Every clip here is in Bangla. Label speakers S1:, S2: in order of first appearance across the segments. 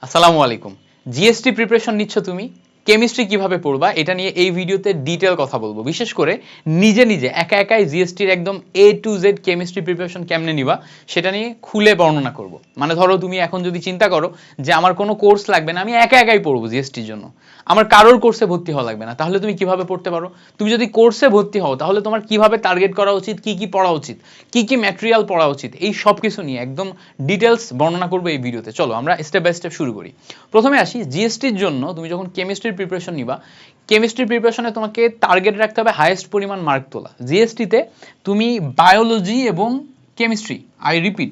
S1: আসসালামু আলাইকুম। জিএসটি প্রিপারেশন নিচ্ছ তুমি, কেমিস্ট্রি কিভাবে পড়বা এটা নিয়ে এই ভিডিওতে ডিটেল কথা বলবো। বিশেষ করে নিজে নিজে একা একাই জিএসটির একদম এ টু জেড কেমিস্ট্রি প্রিপারেশন কেমনে নিবা সেটা নিয়ে খুলে বর্ণনা করব। মানে ধরো তুমি এখন যদি চিন্তা করো যে আমার কোনো কোর্স লাগবে না, আমি একা একাই পড়বো জিএসটির জন্য, আমার কারোর কোর্সে ভর্তি হওয়া লাগবে না, তাহলে তুমি কিভাবে পড়তে পারো? তুমি যদি কোর্সে ভর্তি হও তাহলে তোমার কিভাবে টার্গেট করা উচিত, কি কি পড়া উচিত, কি কি ম্যাটেরিয়াল পড়া উচিত, এই সব কিছু নিয়ে একদম ডিটেলস বর্ণনা করবো এই ভিডিওতে। চলো আমরা স্টেপ বাই স্টেপ শুরু করি। প্রথমে আসি জিএসটির জন্য তুমি যখন কেমিস্ট্রির প্রিপারেশন নিবা, কেমিস্ট্রি প্রিপারেশনে তোমাকে টার্গেট রাখতে হবে হাইয়েস্ট পরিমাণ মার্ক তোলা। জিএসটিতে তুমি বায়োলজি এবং কেমিস্ট্রি, আই রিপিট,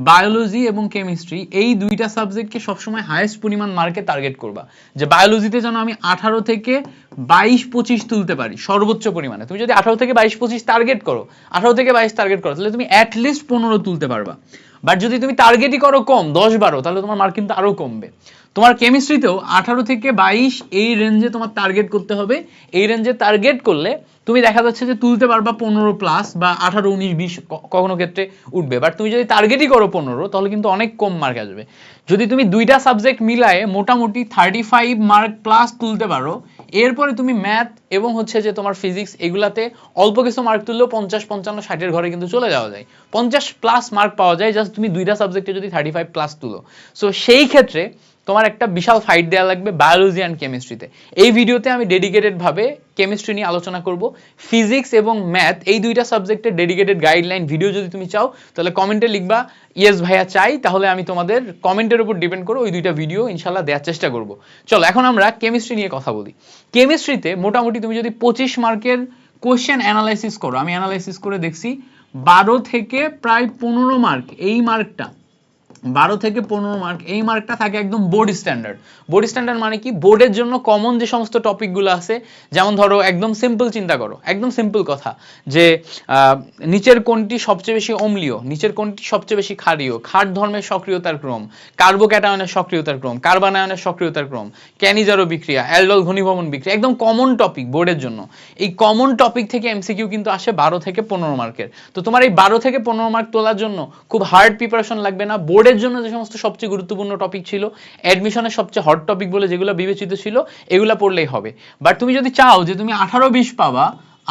S1: বায়োলজি এবং কেমিস্ট্রি এই দুইটা সাবজেক্টকে সবসময় হাইয়েস্ট পরিমাণ মার্কে টার্গেট করবা। যে বায়োলজিতে যেন আমি 18 থেকে 22-25 তুলতে পারি সর্বোচ্চ পরিমাণে। তুমি যদি 18 থেকে 22-25 টার্গেট করো, 18 থেকে 22 টার্গেট করো, তাহলে তুমি অ্যাটলিস্ট 15 তুলতে পারবা। বাট যদি তুমি টার্গেটই করো কম, 10-12, তাহলে তোমার মার্ক কিন্তু আরো কমবে। তোমার কেমিস্ট্রিতেও 18 থেকে 22 এই রেঞ্জে তোমার টার্গেট করতে হবে। এই রেঞ্জে টার্গেট করলে তুমি দেখা যাচ্ছে যে তুলতে পারবা 15 প্লাস বা 18, 19, 20 কখনো ক্ষেত্রে উঠবে। বাট তুমি যদি টার্গেটই করো 15, তাহলে কিন্তু অনেক কম মার্ক আসবে। যদি তুমি দুইটা সাবজেক্ট মিলায়ে মোটামুটি 35 মার্ক প্লাস তুলতে পারো, এরপরে তুমি ম্যাথ এবং হচ্ছে যে তোমার ফিজিক্স এগুলাতে অল্প কিছু মার্ক তুললেও 50, 55, 60-এর ঘরে কিন্তু চলে যাওয়া যায়। 50 প্লাস মার্ক পাওয়া যায় জাস্ট তুমি দুইটা সাবজেক্টে যদি 35 প্লাস তুলো। সো সেই ক্ষেত্রে তোমার একটা বিশাল ফাইট দেওয়া লাগবে বায়োলজি অ্যান্ড কেমিস্ট্রিতে। এই ভিডিওতে আমি ডেডিকেটেড ভাবে কেমিস্ট্রি নিয়ে আলোচনা করব। ফিজিক্স এবং ম্যাথ এই দুইটা সাবজেক্টের ডেডিকেটেড গাইডলাইন ভিডিও যদি তুমি চাও তাহলে কমেন্টে লিখবা ইয়েস ভাইয়া চাই, তাহলে আমি তোমাদের কমেন্টের উপর ডিপেন্ড করে ওই দুইটা ভিডিও ইনশাল্লাহ দেওয়ার চেষ্টা করব। চলো এখন আমরা কেমিস্ট্রি নিয়ে কথা বলি। কেমিস্ট্রিতে মোটামুটি তুমি যদি 25 মার্কের কোশ্চেন অ্যানালাইসিস করো, আমি অ্যানালাইসিস করে দেখছি 12 থেকে প্রায় 15 মার্ক, এই মার্কটা 12 থেকে 15 মার্ক, এই মার্কটা থাকে একদম বোর্ড স্ট্যান্ডার্ড। বোর্ড স্ট্যান্ডার্ড মানে কি? বোর্ডের জন্য কমন যে সমস্ত টপিকগুলো আছে, যেমন ধরো একদম সিম্পল চিন্তা করো, একদম সিম্পল কথা যে নিচের কোনটি সবচেয়ে বেশি অম্লীয়, নিচের কোনটি সবচেয়ে বেশি ক্ষারীয়, ক্ষার ধর্মের সক্রিয়তার ক্রম, কার্বোক্যাটায়নের সক্রিয়তার ক্রম, কার্বানায়নের সক্রিয়তার ক্রম, ক্যানিজারো বিক্রিয়া, অ্যালডল ঘনীভবন বিক্রিয়া, একদম কমন টপিক বোর্ডের জন্য। এই কমন টপিক থেকে এমসিকিউ কিন্তু আসে 12 থেকে 15 মার্কের। তো তোমার এই 12 থেকে 15 মার্ক তোলার জন্য খুব হার্ড প্রিপারেশন লাগবে না। বোর্ডের জন্য যে সমস্ত সবচেয়ে গুরুত্বপূর্ণ টপিক ছিল, অ্যাডমিশনের সবচেয়ে হট টপিক বলে যেগুলো বিবেচিত ছিল, এগুলো পড়লেই হবে। বাট তুমি যদি চাও যে তুমি 18-20 পাবা,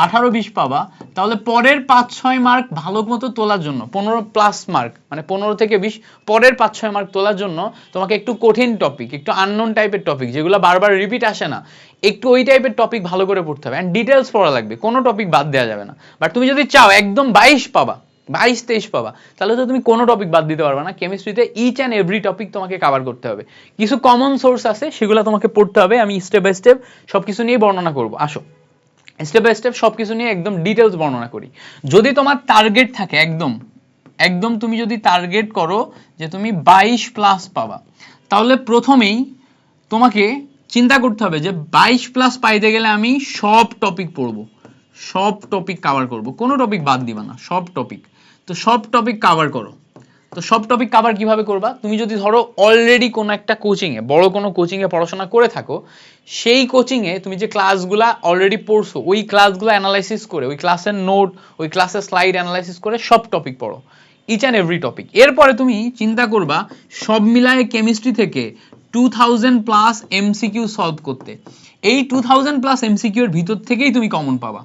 S1: 18-20 পাবা, তাহলে পরের 5-6 মার্ক ভালো মতো তোলার জন্য, 15 প্লাস মার্ক মানে 15 থেকে 20, পরের 5-6 মার্ক তোলার জন্য তোমাকে একটু কঠিন টপিক, একটু আননোন টাইপের টপিক যেগুলো বারবার রিপিট আসে না, একটু ওই টাইপের টপিক ভালো করে পড়তে হবে এন্ড ডিটেলস পড়া লাগবে, কোনো টপিক বাদ দেওয়া যাবে না। বাট তুমি যদি চাও একদম 22 পাবা, 22-23 পাবা, তাহলে তো তুমি কোনো টপিক বাদ দিতে পারবে না। কেমিস্ট্রিতে ইচ অ্যান্ড এভরি টপিক তোমাকে কভার করতে হবে। কিছু কমন সোর্স আছে সেগুলো তোমাকে পড়তে হবে, আমি স্টেপ বাই স্টেপ সবকিছু নিয়ে বর্ণনা করব। আসো স্টেপ বাই স্টেপ সবকিছু নিয়ে একদম ডিটেলস বর্ণনা করি। যদি তোমার টার্গেট থাকে একদম একদম তুমি যদি টার্গেট করো যে তুমি 22 প্লাস পাবা, তাহলে প্রথমেই তোমাকে চিন্তা করতে হবে যে 22 প্লাস পাইতে গেলে আমি সব টপিক পড়বো, সব টপিক কভার করব, কোনো টপিক বাদ দিবা না, সব টপিক। তো সব টপিক কভার করো। তো সব টপিক কভার কিভাবে করবা? তুমি যদি ধরো অলরেডি কোনো একটা কোচিংয়ে, বড় কোনো কোচিংয়ে পড়াশোনা করে থাকো, সেই কোচিংয়ে তুমি যে ক্লাসগুলা অলরেডি পড়ছো ওই ক্লাসগুলো অ্যানালাইসিস করে, ওই ক্লাসের নোট, ওই ক্লাসের স্লাইড অ্যানালাইসিস করে সব টপিক পড়ো, ইচ অ্যান্ড এভরি টপিক। এরপরে তুমি চিন্তা করবা সব মিলায়ে কেমিস্ট্রি থেকে 2000 প্লাস এমসিকিউ সলভ করতে। এই 2000 প্লাস এমসিকিউ এর ভিতর থেকেই তুমি কমন পাবা,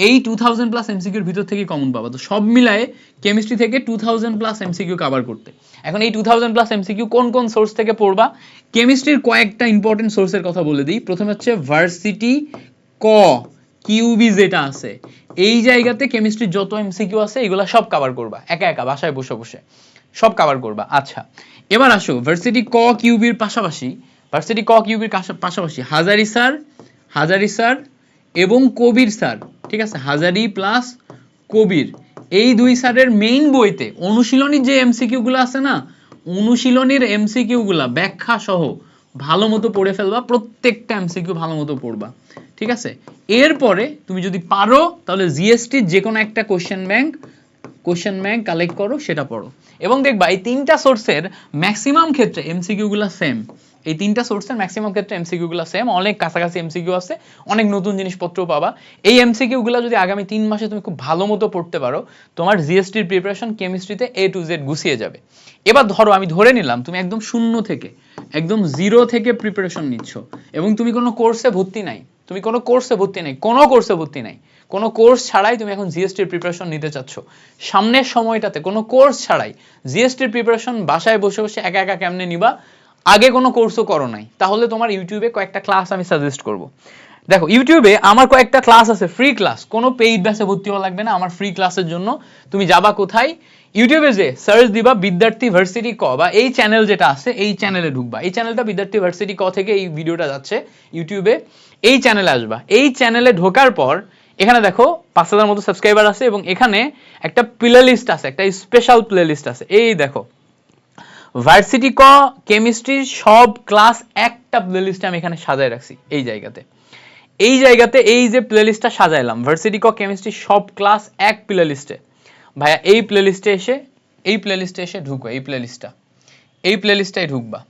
S1: এই 2000 প্লাস এমসিকিউ এর ভিতর থেকেই কমন পাবা। তো সব মিলায়ে কেমিস্ট্রি থেকে 2000 প্লাস এমসিকিউ কভার করতে, এখন এই 2000 প্লাস এমসিকিউ কোন কোন সোর্স থেকে পড়বা? কেমিস্ট্রির কয়েকটা ইম্পর্টেন্ট সোর্সের কথা বলে দিই। প্রথমে হচ্ছে ভার্সিটি ক কিউবি যেটা আছে, এই জায়গাতে কেমিস্ট্রির যত এমসিকিউ আছে এগুলা সব কভার করবা, একা একা বাসায় বসে বসে সব কভার করবা। আচ্ছা এবার আসো ভার্সিটি ক কিউবির পাশাপাশি, ভার্সিটি ক কিউবির পাশাপাশি হাজারি স্যার, হাজারি স্যার এবং কবির স্যার, ঠিক আছে, হাজারি প্লাস কবির, এই দুই স্যারের মেইন বইতে অনুশীলনীর যে এমসিকিউ গুলো আছে না, অনুশীলনীর এমসিকিউ গুলা ব্যাখ্যা সহ ভালো মতো পড়ে ফেলবা, প্রত্যেকটা এমসিকিউ ভালো মতো পড়বা, ঠিক আছে। এরপরে তুমি যদি পারো তাহলে জিএসটির যে কোনো একটা কোশ্চেন ব্যাংক কালেক্ট করো, সেটা পড়ো এবং দেখবা এই তিনটা সোর্সের ম্যাক্সিমাম ক্ষেত্রে এমসিকিউ গুলা সেম, এই তিনটা সোর্সের ম্যাক্সিমাম ক্ষেত্রে এমসিকিউ গুলো সেম, অনেক কাছাকাছি এমসিকিউ আছে, অনেক নতুন জিনিসপত্র পাবা। এই এমসিকিউ গুলো যদি আগামী 3 মাসে তুমি খুব ভালো মতো পড়তে পারো, তোমার জিএসটির প্রিপারেশন কেমিস্ট্রিতে A to Z গুছিয়ে যাবে। এবার ধরো আমি ধরে নিলাম তুমি একদম শূন্য থেকে, একদম জিরো থেকে প্রিপারেশন নিচ্ছ এবং তুমি কোনো কোর্সে ভর্তি নাই, তুমি কোনো কোর্সে ভর্তি নাই, কোনো কোর্সে ভর্তি নাই, কোনো কোর্স ছাড়াই তুমি এখন জিএসটির প্রিপারেশন নিতে চাচ্ছ। সামনের সময়টাতে কোনো কোর্স ছাড়াই জিএসটির প্রিপারেশন বাসায় বসে বসে একা একা কেমনে নিবা, আগে কোনো কোর্সও করো নাই, তাহলে তোমার ইউটিউবে কয়েকটা ক্লাস আমি সাজেস্ট করব। দেখো ইউটিউবে আমার কয়েকটা ক্লাস আছে, ফ্রি ক্লাস, কোনো পেইড ব্যাচে ভর্তি হওয়া লাগবে না। আমার ফ্রি ক্লাসের জন্য তুমি যাবা কোথায়, ইউটিউবে যে সার্চ দিবা বিদ্যার্থী ভার্সিটি ক, বা এই চ্যানেল যেটা আছে এই চ্যানেলে ঢুকবা। এই চ্যানেলটা বিদ্যার্থী ভার্সিটি ক থেকে এই ভিডিওটা যাচ্ছে ইউটিউবে, এই চ্যানেলে আসবা। এই চ্যানেলে ঢোকার পর এখানে দেখো 5000 মতো সাবস্ক্রাইবার আছে এবং এখানে একটা প্লে লিস্ট আছে, একটা স্পেশাল প্লে লিস্ট আছে। এই দেখো ভার্সিটি ক কেমিস্ট্রির সব ক্লাস একটা প্লে লিস্টে আমি এখানে সাজায় রাখছি। এই জায়গাতে এই যে প্লে লিস্টটা সাজাইলাম, ভার্সিটি ক কেমিস্ট্রি সব ক্লাস এক প্লে লিস্টে। ভাইয়া এই প্লে লিস্টে এসে ঢুকো, এই প্লে লিস্টটাই ঢুকবা।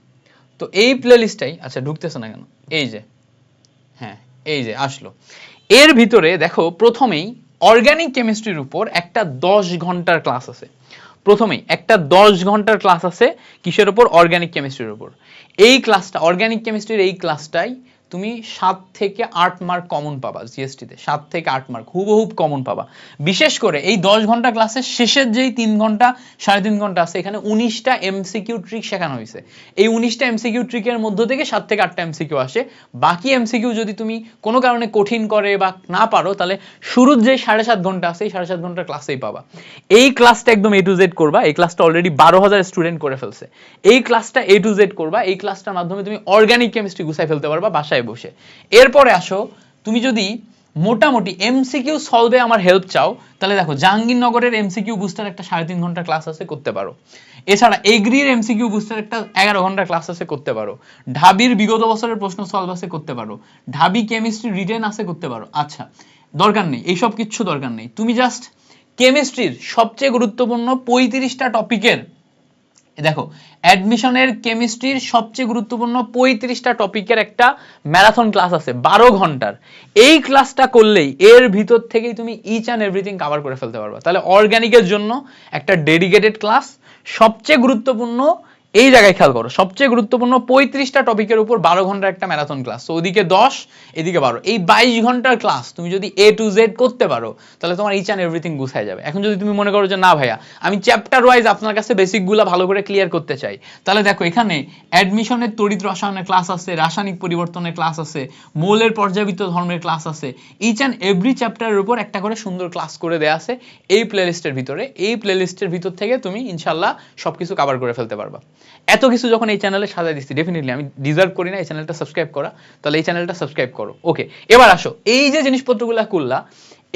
S1: তো এই প্লে লিস্টটাই, আচ্ছা ঢুকতেছে না কেন, এই যে হ্যাঁ এই যে আসলো। এর ভিতরে দেখো প্রথমেই অর্গানিক কেমিস্ট্রির উপর একটা 10 ঘন্টার ক্লাস আছে। প্রথমেই একটা 10 ঘন্টার ক্লাস আছে কিসের উপর, অর্গানিক কেমিস্ট্রির উপর। এই ক্লাসটা, অর্গানিক কেমিস্ট্রির এই ক্লাসটাই তুমি 7 থেকে 8 মার্ক কমন পাবা জিএসটিতে, 7 থেকে 8 মার্ক হুবহুব কমন পাবা। বিশেষ করে এই 10 ঘন্টা ক্লাসের শেষের যেই 3 ঘন্টা 3.5 ঘন্টা আছে, এখানে 19টা এমসিকিউ ট্রিক শেখানো হয়েছে। এই 19টা এমসিকিউ ট্রিকের মধ্য থেকে 7 থেকে 8টা এমসিকিউ আসে। বাকি এমসিকিউ যদি তুমি কোনো কারণে কঠিন করে বা না পারো, তাহলে শুরুর যে 7.5 ঘন্টা আছে এই 7.5 ঘন্টার ক্লাসেই পাবা। এই ক্লাসটা একদম A to Z করবা। এই ক্লাসটা অলরেডি 12,000 স্টুডেন্ট করে ফেলছে। এই ক্লাসটা A to Z করবা। এই ক্লাসটার মাধ্যমে তুমি অর্গানিক কেমিস্ট্রি গুছাই ফেলতে পারবা বাসায় বসে। এরপরে আসো, তুমি যদি মোটামুটি এমসিকিউ সলভে আমার হেল্প চাও, তাহলে দেখো জাহাঙ্গীরনগরের এমসিকিউ বুস্টার একটা 3.5 ঘন্টা ক্লাস আছে, করতে পারো। এছাড়া এগ্রির এমসিকিউ বুস্টার একটা 11 ঘন্টা ক্লাস আছে, করতে পারো। ঢাবির বিগত বছরের প্রশ্ন সলভ আছে, করতে পারো। ঢাবি কেমিস্ট্রি রিটেন আছে, করতে পারো। আচ্ছা দরকার নেই, এইসব কিচ্ছু দরকার নেই। তুমি জাস্ট কেমিস্ট্রির সবচেয়ে গুরুত্বপূর্ণ 35টা টপিকের, দেখো অ্যাডমিশনের কেমিস্ট্রির সবচেয়ে গুরুত্বপূর্ণ 35টা টপিকের একটা ম্যারাথন ক্লাস আছে 12 ঘন্টার। এই ক্লাসটা করলেই এর ভিতর থেকেই তুমি ইচ অ্যান্ড এভরিথিং কভার করে ফেলতে পারবা। তাহলে অর্গানিকের জন্য একটা ডেডিকেটেড ক্লাস, সবচেয়ে গুরুত্বপূর্ণ এই জায়গায় খেয়াল করো, সবচেয়ে গুরুত্বপূর্ণ 35টা টপিকের উপর 12 ঘন্টার একটা ম্যারাথন ক্লাস। তো ওদিকে 10 এদিকে 12, এই 22 ঘন্টার ক্লাস তুমি যদি A to Z করতে পারো, তাহলে তোমার ইচ অ্যান্ড এভরিথিং গুছায় যাবে। এখন যদি তুমি মনে করো যে না ভাইয়া আমি চ্যাপ্টার ওয়াইজ আপনার কাছে বেসিকগুলো ভালো করে ক্লিয়ার করতে চাই, তাহলে দেখো এখানে অ্যাডমিশনের তড়িৎ রসায়নের ক্লাস আছে, রাসায়নিক পরিবর্তনের ক্লাস আছে, মৌলের পর্যাবৃত্ত ধর্মের ক্লাস আছে। ইচ অ্যান্ড এভরি চ্যাপ্টারের উপর একটা করে সুন্দর ক্লাস করে দেয়া আছে এই প্লেলিস্টের ভিতরে। এই প্লেলিস্টের ভিতর থেকে তুমি ইনশাল্লাহ সবকিছু কভার করে ফেলতে পারবা। এত কিছু যখন এই চ্যানেলে সাজাই দিচ্ছি, ডেফিনেটলি আমি ডিজার্ভ করি না এই চ্যানেলটা সাবস্ক্রাইব করা, তাহলে এই চ্যানেলটা সাবস্ক্রাইব করো। ওকে, এবার আসো, এই যে জিনিসপত্রগুলো করলা,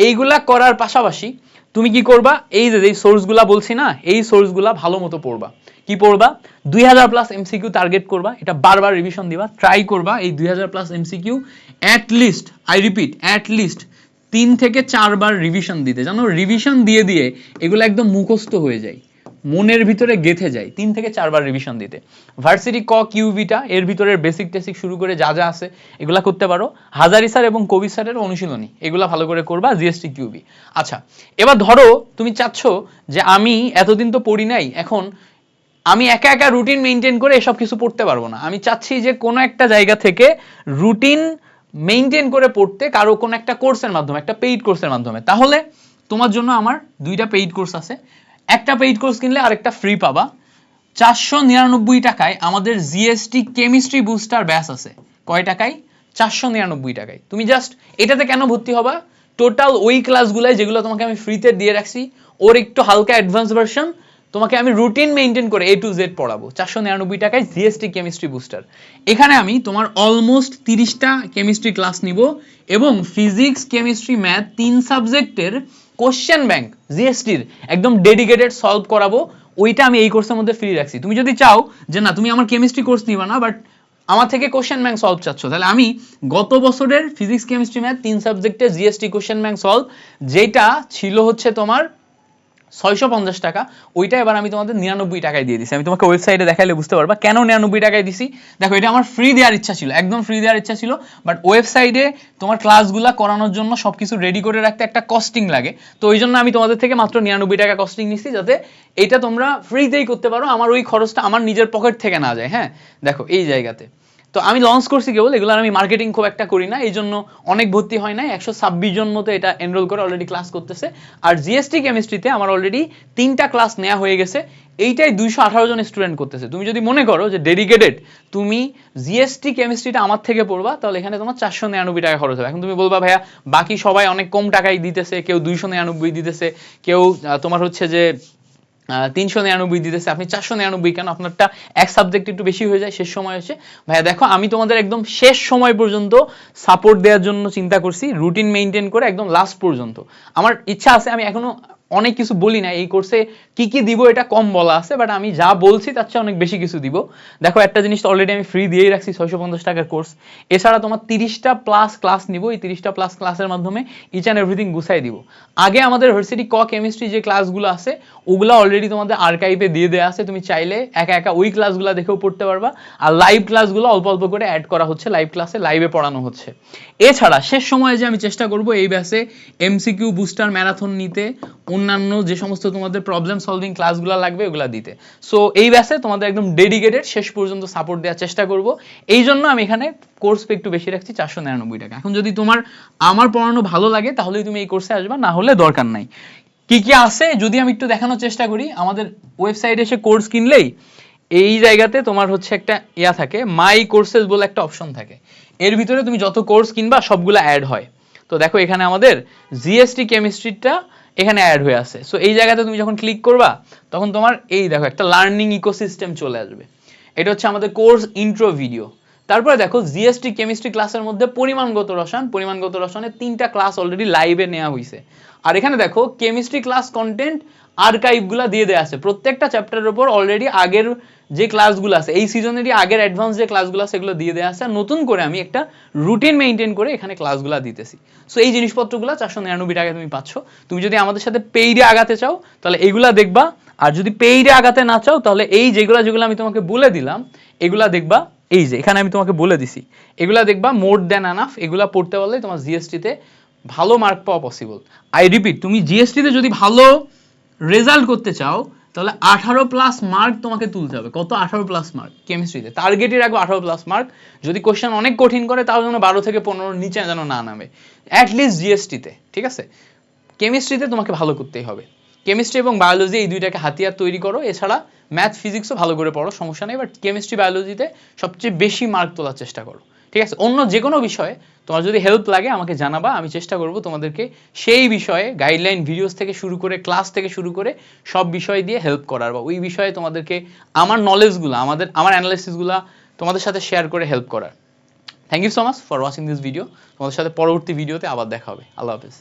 S1: এইগুলা করার পাশাপাশি তুমি কি করবা, এই যে সোর্সগুলা বলছি না, এই সোর্সগুলা ভালো মতো পড়বা। কি পড়বা, 2000 প্লাস এমসিকিউ টার্গেট করবা, এটা বারবার রিভিশন দিবা, ট্রাই করবা এই 2000 plus MCQ at least, I repeat at least 3 থেকে 4 বার রিভিশন দিতে। জানো রিভিশন দিয়ে দিয়ে এগুলো একদম মুখস্থ হয়ে যায়, মনের ভিতরে গেঁথে যায়। 3 থেকে 4 বার রিভিশন দিতে। ভার্সিটি ক কিউবিটা এর ভিতরের বেসিক টেসিক শুরু করে যা যা আছে এগুলা করতে পারো। হাজারি স্যার এবং কবি স্যারের অনুশীলনী এগুলা ভালো করে করবা, জিএসটি কিউবি। আচ্ছা এবার ধরো তুমি চাচ্ছ যে আমি এতদিন তো পড়ি নাই, এখন আমি একা একা রুটিন মেনটেন করে এসব কিছু পড়তে পারবো না। আমি চাচ্ছি যে কোনো একটা জায়গা থেকে রুটিন মেনটেন করে পড়তে, কারো কোনো একটা কোর্সের মাধ্যমে, একটা পেইড কোর্সের মাধ্যমে। তাহলে তোমার জন্য আমার 2টা পেইড কোর্স আছে। একটা পেইড কোর্স কিনলে আরেকটা ফ্রি পাবা। 499 টাকায় আমাদের জিএসটি কেমিস্ট্রি বুস্টার ব্যাচ আছে। কয় টাকায়? 499 টাকায়। তুমি জাস্ট এটাতে কেন ভর্তি হবা, টোটাল ওই ক্লাসগুলাই যেগুলো তোমাকে আমি ফ্রিতে দিয়ে রাখছি, ওর একটু হালকা অ্যাডভান্স ভার্সন তোমাকে আমি রুটিন মেইনটেইন করে A to Z পড়াবো 499 টাকায় জিএসটি কেমিস্ট্রি বুস্টার। এখানে আমি তোমার অলমোস্ট 30টা কেমিস্ট্রি ক্লাস নিব এবং ফিজিক্স কেমিস্ট্রি ম্যাথ 3 সাবজেক্টের কোশ্চেন ব্যাংক জিএসটির একদম ডেডিকেটেড সলভ করাবো। ওইটা আমি এই কোর্সের মধ্যে ফ্রি রাখছি। তুমি যদি চাও যে না তুমি আমার কেমিস্ট্রি কোর্স নিবা না, বাট আমার থেকে কোশ্চেন ব্যাংক সলভ চাচ্ছ, তাহলে আমি গত বছরের ফিজিক্স কেমিস্ট্রি ম্যাথ 3 সাবজেক্টে জিএসটি কোশ্চেন ব্যাংক সলভ, যেটা ছিল হচ্ছে তোমার 650 টাকা, ওইটা এবার আমি তোমাদের 99 টাকায় দিয়ে দিছি। আমি তোমাকে ওয়েবসাইটে দেখাইলে বুঝতে পারবা কেন 99 টাকায় দিছি। দেখো এটা আমার ফ্রি দেওয়ার ইচ্ছা ছিল, একদম ফ্রি দেওয়ার ইচ্ছা ছিল, বাট ওয়েবসাইটে তোমার ক্লাসগুলো করানোর জন্য সবকিছু রেডি করে রাখতে একটা কস্টিং লাগে, তো ওই জন্য আমি তোমাদের থেকে মাত্র 99 টাকা কস্টিং নিচ্ছি, যাতে এটা তোমরা ফ্রিতেই করতে পারো, আমার ওই খরচটা আমার নিজের পকেট থেকে না যায়। হ্যাঁ দেখো এই জায়গাতে তো আমি লঞ্চ করছি কেবল, এগুলো আমি মার্কেটিং খুব একটা করি না, এই জন্য অনেক ভর্তি হয় না, 126 জন মতো এটা এনরোল করে অলরেডি ক্লাস করতেছে। আর জিএসটি কেমিস্ট্রিতে আমার অলরেডি 3টা ক্লাস নেওয়া হয়ে গেছে, এইটাই 218 জন স্টুডেন্ট করতেছে। তুমি যদি মনে করো যে ডেডিকেটেড তুমি জিএসটি কেমিস্ট্রিটা আমার থেকে পড়বা, তাহলে এখানে তোমার 499 টাকা খরচ হবে। এখন তুমি বলবা ভাইয়া বাকি সবাই অনেক কম টাকাই দিতেছে, কেউ 299 দিতেছে, কেউ তোমার হচ্ছে যে 399 দিতেছে, আপনি 499 কেন? আপনারটা এক সাবজেক্ট একটু বেশি হয়ে যায় শেষ সময় এসে। ভাইয়া দেখো আমি তোমাদের একদম শেষ সময় পর্যন্ত সাপোর্ট দেওয়ার জন্য চিন্তা করছি, রুটিন মেনটেন করে একদম লাস্ট পর্যন্ত। আমার ইচ্ছা আছে, আমি এখনো অনেক কিছু বলি না এই কোর্সে কি কি দিব, এটা কম বলা আছে, বাট আমি যা বলছি তার চেয়ে অনেক বেশি কিছু দিব। দেখো একটা জিনিস তো অলরেডি আমি ফ্রি দিয়েই রাখছি, 650 টাকার কোর্স। এছাড়া তোমার 30টা প্লাস ক্লাস নিব, এই 30টা প্লাস ক্লাসের মাধ্যমে ইচ অ্যান্ড এভরিথিং গুছাই দিব। আগে আমাদের ভার্সিটি কেমিস্ট্রি যে ক্লাসগুলো আছে ওগুলা অলরেডি তোমাদের আর্কাইভে দিয়ে দেওয়া আছে, তুমি চাইলে একা একা ওই ক্লাসগুলো দেখেও পড়তে পারবা। আর লাইভ ক্লাসগুলো অল্প অল্প করে অ্যাড করা হচ্ছে, লাইভ ক্লাসে লাইভে পড়ানো হচ্ছে। এছাড়া শেষ সময়ে যে আমি চেষ্টা করব এই ব্যাচে এমসিকিউ বুস্টার ম্যারাথন নিতে, অন্যান্য যে সমস্ত তোমাদের প্রবলেম সলভিং ক্লাসগুলো লাগবে ওগুলা দিতে। সো এই ব্যাচে তোমাদের একদম ডেডিকেটেড শেষ পর্যন্ত সাপোর্ট দেওয়ার চেষ্টা করব, এই জন্য আমি এখানে কোর্স ফি একটু বেশি রাখছি 499 টাকা। এখন যদি তোমার আমার পড়ানো ভালো লাগে তাহলেই তুমি এই কোর্সে আসবা, না হলে দরকার নাই। কি কি আছে যদি আমি একটু দেখানোর চেষ্টা করি, আমাদের ওয়েবসাইটে এসে কোর্স কিনলেই এই জায়গাতে তোমার হচ্ছে একটা ইয়া থাকে, মাই কোর্সেস বলে একটা অপশন থাকে, এর ভিতরে তুমি যত কোর্স কিনবা সবগুলো অ্যাড হয়। তো দেখো এখানে আমাদের জিএসটি কেমিস্ট্রিটা এখানে অ্যাড হয়ে আছে। সো এই জায়গাতে তুমি যখন ক্লিক করবা তখন তোমার এই দেখো একটা লার্নিং ইকোসিস্টেম চলে আসবে, এটা হচ্ছে আমাদের কোর্স ইন্ট্রো ভিডিও। তারপরে দেখো জিএসটি কেমিস্ট্রি ক্লাসের মধ্যে পরিমাণগত রসায়নের 3টা ক্লাস অলরেডি লাইভে নেওয়া হয়েছে। আর এখানে দেখো কেমিস্ট্রি ক্লাস কন্টেন্ট আর্কাইভগুলো দিয়ে দেওয়া আছে, প্রত্যেকটা চ্যাপ্টারের উপর অলরেডি আগের যে ক্লাসগুলো আছে এই সিজনেরই আগের অ্যাডভান্স যে ক্লাসগুলো আছে সেগুলো দিয়ে দেওয়া আছে, আর নতুন করে আমি একটা রুটিন মেনটেন করে এখানে ক্লাসগুলো দিতেছি। সো এই জিনিসপত্রগুলো 499 টাকায় তুমি পাচ্ছ। তুমি যদি আমাদের সাথে পেইডে আগাতে চাও তাহলে এগুলা দেখবা, আর যদি পেইডে আগাতে না চাও তাহলে এই যেগুলো আমি তোমাকে বলে দিলাম এগুলা দেখবা, এই যে এখানে আমি তোমাকে বলে দিছি এগুলা দেখবা, মোর দ্যান এনাফ। এগুলা পড়তে পারলে তোমার জিএসটিতে ভালো মার্ক পাওয়া পসিবল। আই রিপিট, তুমি জিএসটিতে যদি ভালো রেজাল্ট করতে চাও তাহলে 18 প্লাস মার্ক তোমাকে তুলতে হবে। কত? 18 প্লাস মার্ক কেমিস্ট্রিতে, টার্গেটই রাখবো 18 প্লাস মার্ক। যদি কোশ্চেন অনেক কঠিন করে তাহলে যেন 12 থেকে 15 নিচে যেন না নামে, অ্যাটলিস্ট জিএসটিতে। ঠিক আছে, কেমিস্ট্রিতে তোমাকে ভালো করতেই হবে। কেমিস্ট্রি এবং বায়োলজি এই দুইটাকে হাতিয়ার তৈরি করো, এছাড়া ম্যাথ ফিজিক্সও ভালো করে পড়ো, সমস্যা নেই, বাট কেমিস্ট্রি বায়োলজিতে সবচেয়ে বেশি মার্ক তোলার চেষ্টা করো। ঠিক আছে, অন্য যে কোনো বিষয়ে তোমার যদি হেল্প লাগে আমাকে জানাবা, আমি চেষ্টা করব তোমাদেরকে সেই বিষয়ে গাইডলাইন ভিডিওস থেকে শুরু করে ক্লাস থেকে শুরু করে সব বিষয় দিয়ে হেল্প করার, বা ওই বিষয়ে তোমাদেরকে আমার নলেজগুলো আমার অ্যানালাইসিসগুলো তোমাদের সাথে শেয়ার করে হেল্প করার। Thank you so much for watching this video. তোমাদের সাথে পরবর্তী ভিডিওতে আবার দেখা হবে। আল্লাহ হাফেজ।